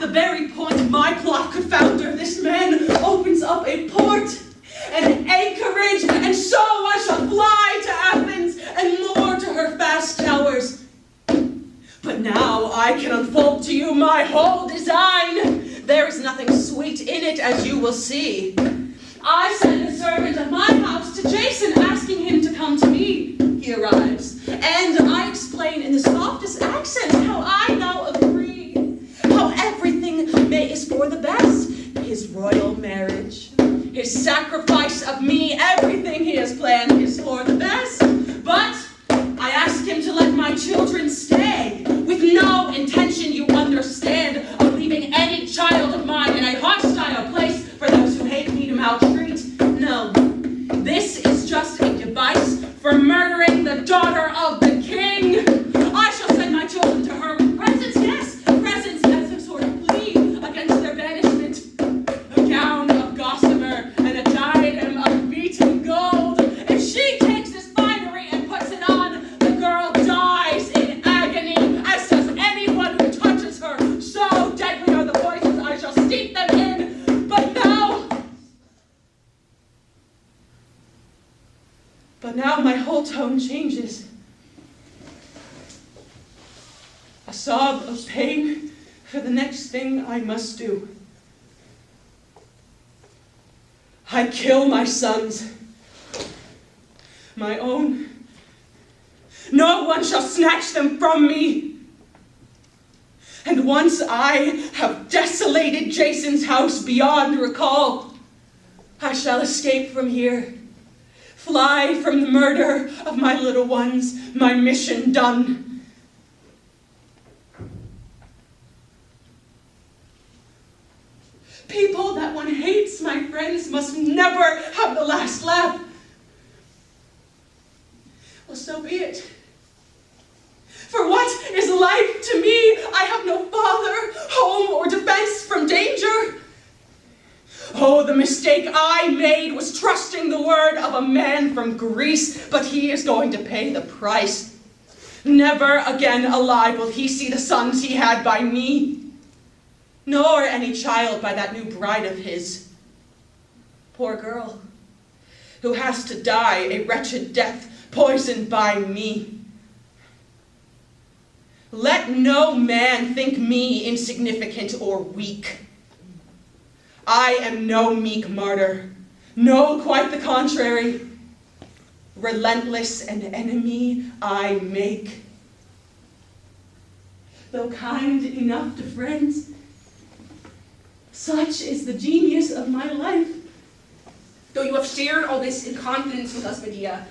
the very point my plot could founder, this man opens up a port, an anchorage, and so I shall fly to Athens and moor to her fast towers. But now I can unfold to you my whole design. There is nothing sweet in it, as you will see. I send a servant of my house to Jason, asking him to come to me. He arrives, and I explain in the softest accents how I now agree, how everything is for the best. His royal marriage, his sacrifice of me, everything he has planned is for the best. But I ask him to let my children stay, with no intention, you understand, of leaving any child of mine in a hostile place for those who hate me to maltreat. No, this is just a device for murdering the daughter of the king. I shall send my children to her with presents, yes, presents as a sort of plea against their banishment. A gown of gossamer and a diadem of beaten gold. If she takes this finery and puts it on, the girl dies in agony, as does anyone who touches her. So deadly are the poisons I shall steep them in. But now my whole tone changes. A sob of pain for the next thing I must do. I kill my sons, my own. No one shall snatch them from me. And once I have desolated Jason's house beyond recall, I shall escape from here, fly from the murder of my little ones, my mission done. People that one hates, my friends, must never have the last laugh. Well, so be it. For what is life to me? I have no father, home, or defense from danger. Oh, the mistake I made was trusting the word of a man from Greece, but he is going to pay the price. Never again alive will he see the sons he had by me, nor any child by that new bride of his. Poor girl, who has to die a wretched death, poisoned by me. Let no man think me insignificant or weak. I am no meek martyr. No, quite the contrary. Relentless an enemy I make. Though kind enough to friends, such is the genius of my life. Though you have shared all this in confidence with us, Medea,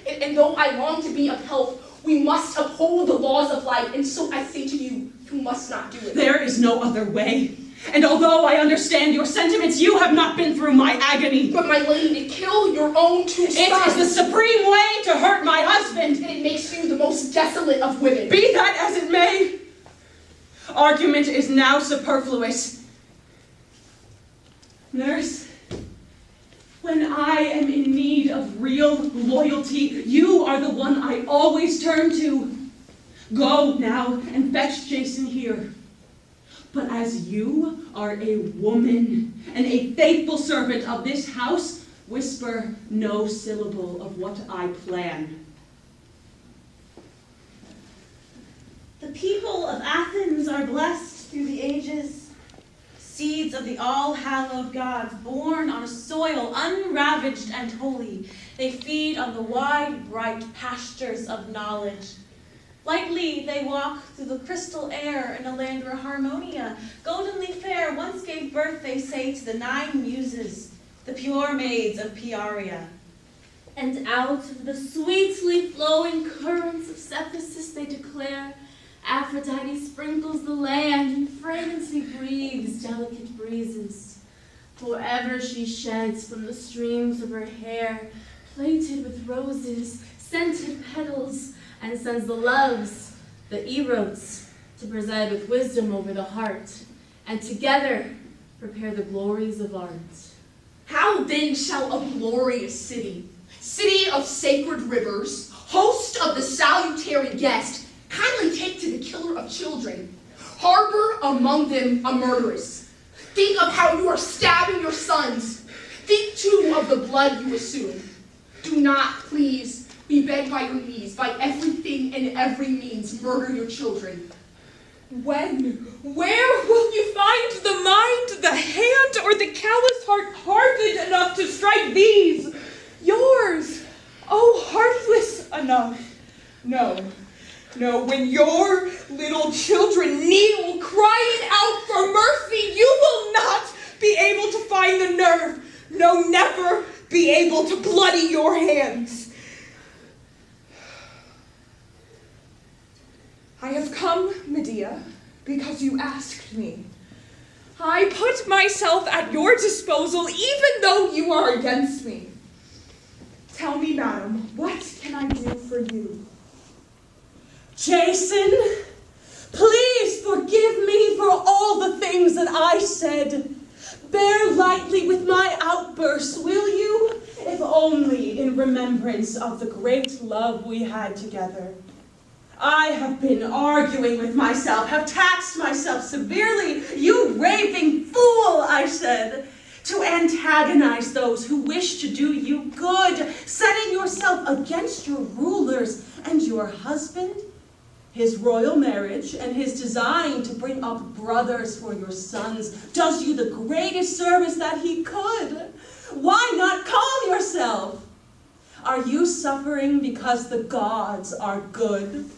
and though I long to be of help, we must uphold the laws of life, and so I say to you, you must not do it. There is no other way. And although I understand your sentiments, you have not been through my agony. But my lady, to kill your own two sons. It is the supreme way to hurt my husband. And it makes you the most desolate of women. Be that as it may, argument is now superfluous. Nurse, when I am in need of real loyalty, you are the one I always turn to. Go now and fetch Jason here. But as you are a woman and a faithful servant of this house, whisper no syllable of what I plan. The people of Athens are blessed through the ages, seeds of the all-hallowed gods, born on a soil unravaged and holy. They feed on the wide, bright pastures of knowledge. Lightly they walk through the crystal air in a land where Harmonia, goldenly fair, once gave birth, they say, to the 9 muses, the pure maids of Pieria. And out of the sweetly flowing currents of Cephisus, they declare, Aphrodite sprinkles the land and fragrantly breathes delicate breezes. Forever she sheds from the streams of her hair, plaited with roses, scented petals, and sends the loves, the erotes, to preside with wisdom over the heart, and together prepare the glories of art. How then shall a glorious city, city of sacred rivers, host of the salutary guest, kindly take to the killer of children, harbor among them a murderess. Think of how you are stabbing your sons. Think, too, of the blood you assume. Do not, please, we beg by your knees, by everything and every means, murder your children. When? Where will you find the mind, the hand, or the callous heart hardened enough to strike these? Yours, oh, heartless enough. No, when your little children kneel crying out for mercy, you will not be able to find the nerve, no, never be able to bloody your hands. I have come, Medea, because you asked me. I put myself at your disposal, even though you are against me. Tell me, madam, what can I do for you? Jason, please forgive me for all the things that I said. Bear lightly with my outbursts, will you? If only in remembrance of the great love we had together. I have been arguing with myself, have taxed myself severely. You raving fool, I said, to antagonize those who wish to do you good, setting yourself against your rulers and your husband, his royal marriage, and his design to bring up brothers for your sons, does you the greatest service that he could. Why not calm yourself? Are you suffering because the gods are good?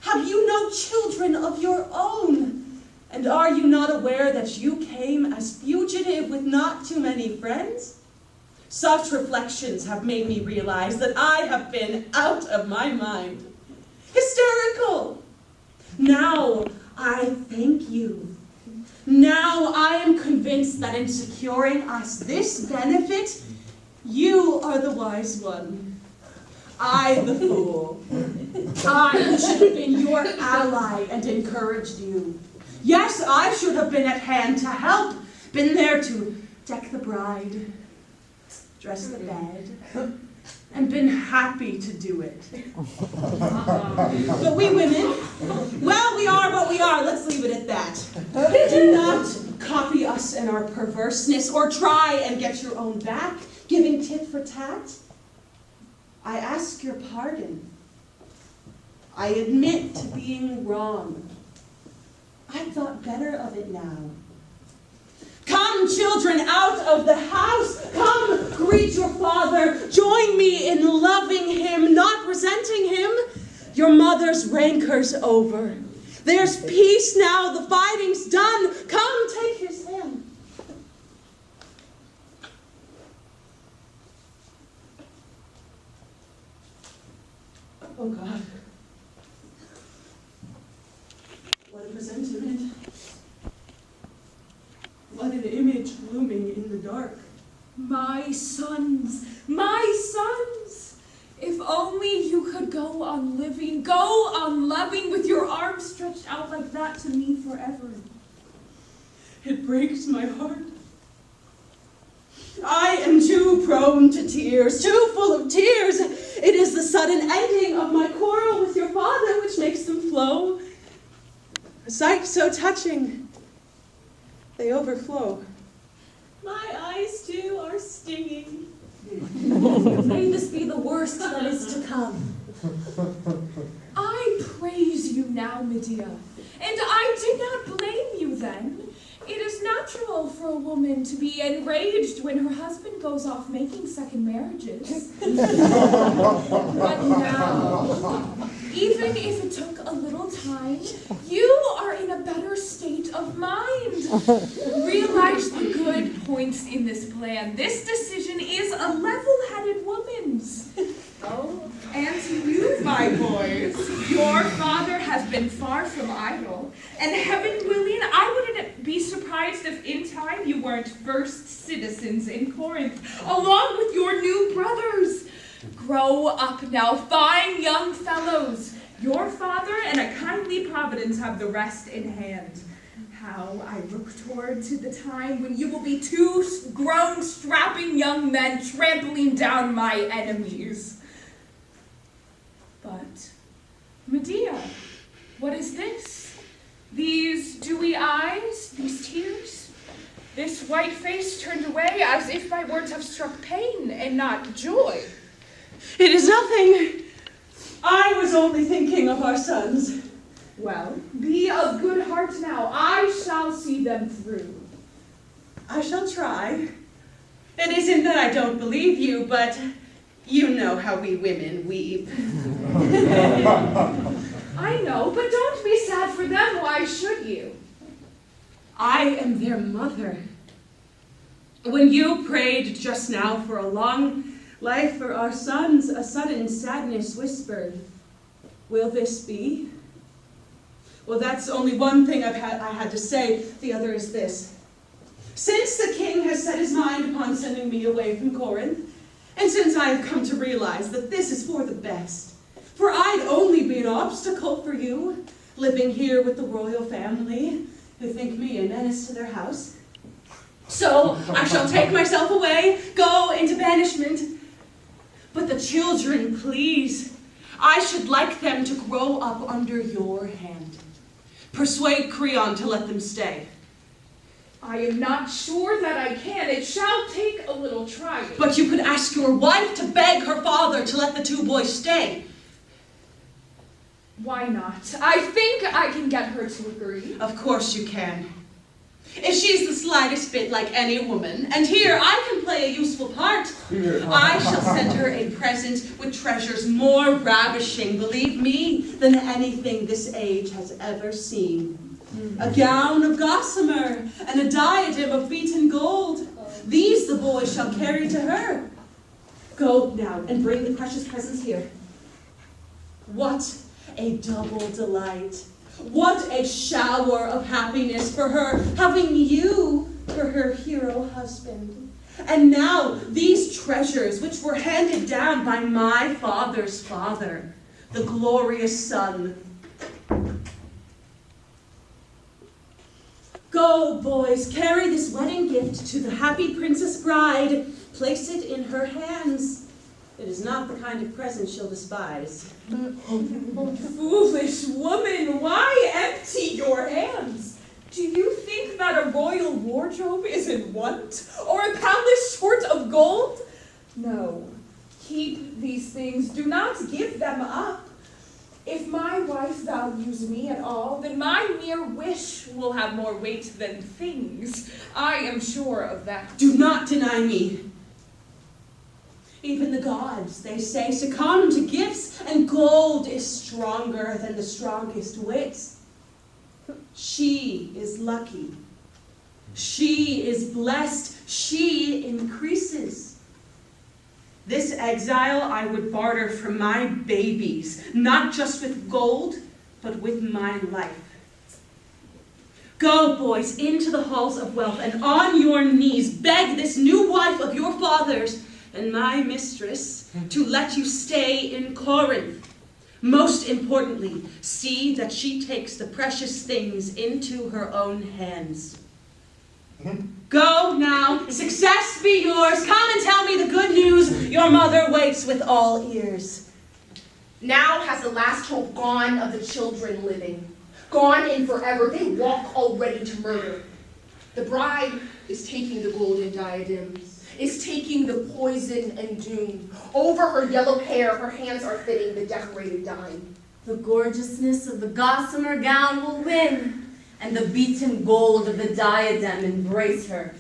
Have you no children of your own? And are you not aware that you came as fugitive with not too many friends? Such reflections have made me realize that I have been out of my mind. Hysterical. Now I thank you. Now I am convinced that in securing us this benefit, you are the wise one. I, the fool. I should have been your ally and encouraged you. Yes, I should have been at hand to help, been there to deck the bride, dress the bed, and been happy to do it. But we women, well, we are what we are, let's leave it at that. Do not copy us in our perverseness or try and get your own back, giving tit for tat. I ask your pardon. I admit to being wrong. I thought better of it now. Come, children, out of the house. Come, greet your father. Join me in loving him, not resenting him. Your mother's rancor's over. There's peace now. The fighting's done. Come, take his hand. Oh, God. What a presentiment. What an image looming in the dark. My sons, if only you could go on living, go on loving with your arms stretched out like that to me forever. It breaks my heart. I am too prone to tears, too full of tears. It is the sudden ending of my quarrel with your father which makes them flow. A sight so touching, they overflow. My eyes, too, are stinging. May this be the worst that is to come. I praise you now, Medea, and I did not blame you then. It is natural for a woman to be enraged when her husband goes off making second marriages. But now, even if it took a little time, you are in a better state of mind. Realize the good points in this plan. This decision is a level-headed woman's. Oh, and to you, my boys, your father has been far from idle, and heaven willing, I wouldn't be surprised if in time you weren't first citizens in Corinth, along with your new brothers. Grow up now, fine young fellows. Your father and a kindly providence have the rest in hand. How I look toward to the time when you will be two grown, strapping young men trampling down my enemies. But, Medea, what is this? These, do white face turned away as if my words have struck pain and not joy. It is nothing. I was only thinking of our sons. Well, be of good heart now. I shall see them through. I shall try. It isn't that I don't believe you, but you know how we women weep. I know, but don't be sad for them. Why should you? I am their mother. When you prayed just now for a long life for our sons, a sudden sadness whispered, "Will this be?" Well, that's only one thing I had to say. The other is this. Since the king has set his mind upon sending me away from Corinth, and since I have come to realize that this is for the best, for I'd only be an obstacle for you, living here with the royal family, who think me a menace to their house. So I shall take myself away, go into banishment. But the children, please, I should like them to grow up under your hand. Persuade Creon to let them stay. I am not sure that I can. It shall take a little trying. But you could ask your wife to beg her father to let the two boys stay. Why not? I think I can get her to agree. Of course you can. If she's the slightest bit like any woman, and here I can play a useful part, I shall send her a present with treasures more ravishing, believe me, than anything this age has ever seen. A gown of gossamer and a diadem of beaten gold. These the boy shall carry to her. Go now and bring the precious presents here. What a double delight. What a shower of happiness for her, having you for her hero husband. And now these treasures which were handed down by my father's father, the glorious son. Go, boys, carry this wedding gift to the happy princess bride. Place it in her hands. It is not the kind of present she'll despise. Foolish woman, why empty your hands? Do you think that a royal wardrobe is in want? Or a palace short of gold? No. Keep these things. Do not give them up. If my wife values me at all, then my mere wish will have more weight than things. I am sure of that. Do not deny me. Even the gods, they say, succumb to gifts, and gold is stronger than the strongest wits. She is lucky. She is blessed. She increases. This exile I would barter for my babies, not just with gold, but with my life. Go, boys, into the halls of wealth, and on your knees beg this new wife of your father's and my mistress to let you stay in Corinth. Most importantly, see that she takes the precious things into her own hands. Go now, success be yours. Come and tell me the good news. Your mother waits with all ears. Now has the last hope gone of the children living. Gone in forever, they walk already to murder. The bride is taking the golden diadems, is taking the poison and doom. Over her yellow hair, her hands are fitting the decorated dime. The gorgeousness of the gossamer gown will win, and the beaten gold of the diadem embrace her.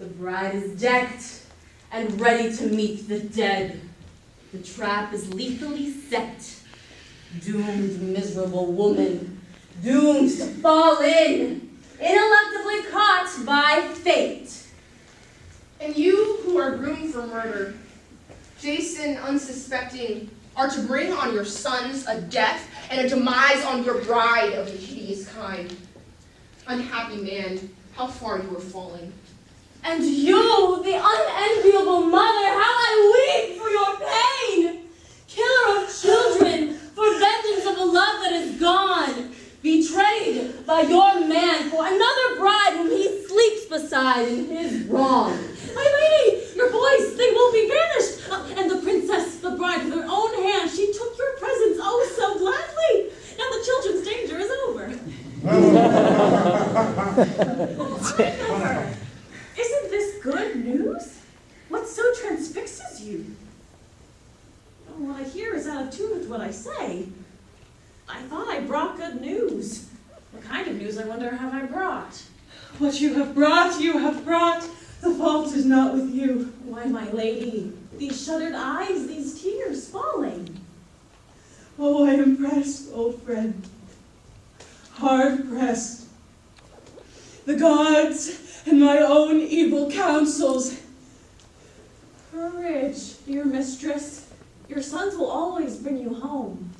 The bride is decked and ready to meet the dead. The trap is lethally set. Doomed, miserable woman, doomed to fall in, ineluctably caught by fate. And you who are groomed for murder, Jason unsuspecting, are to bring on your sons a death and a demise on your bride of the hideous kind. Unhappy man, how far you are falling. And you, the unenviable mother, how I weep for your pain! Killer of children, for vengeance of a love that is gone, betrayed by your man for another bride whom he sleeps beside in his wrong. My lady, your boys, they will be banished. And the princess, the bride, with her own hand, she took your presents oh so gladly. Now the children's danger is over. Good news? What so transfixes you? Oh, what I hear is out of tune with what I say. I thought I brought good news. What kind of news, I wonder, have I brought? What you have brought, you have brought. The fault is not with you. Why, my lady, these shuttered eyes, these tears falling. Oh, I am pressed, old friend. Hard pressed. The gods and my own evil counsels. Courage, dear mistress. Your sons will always bring you home.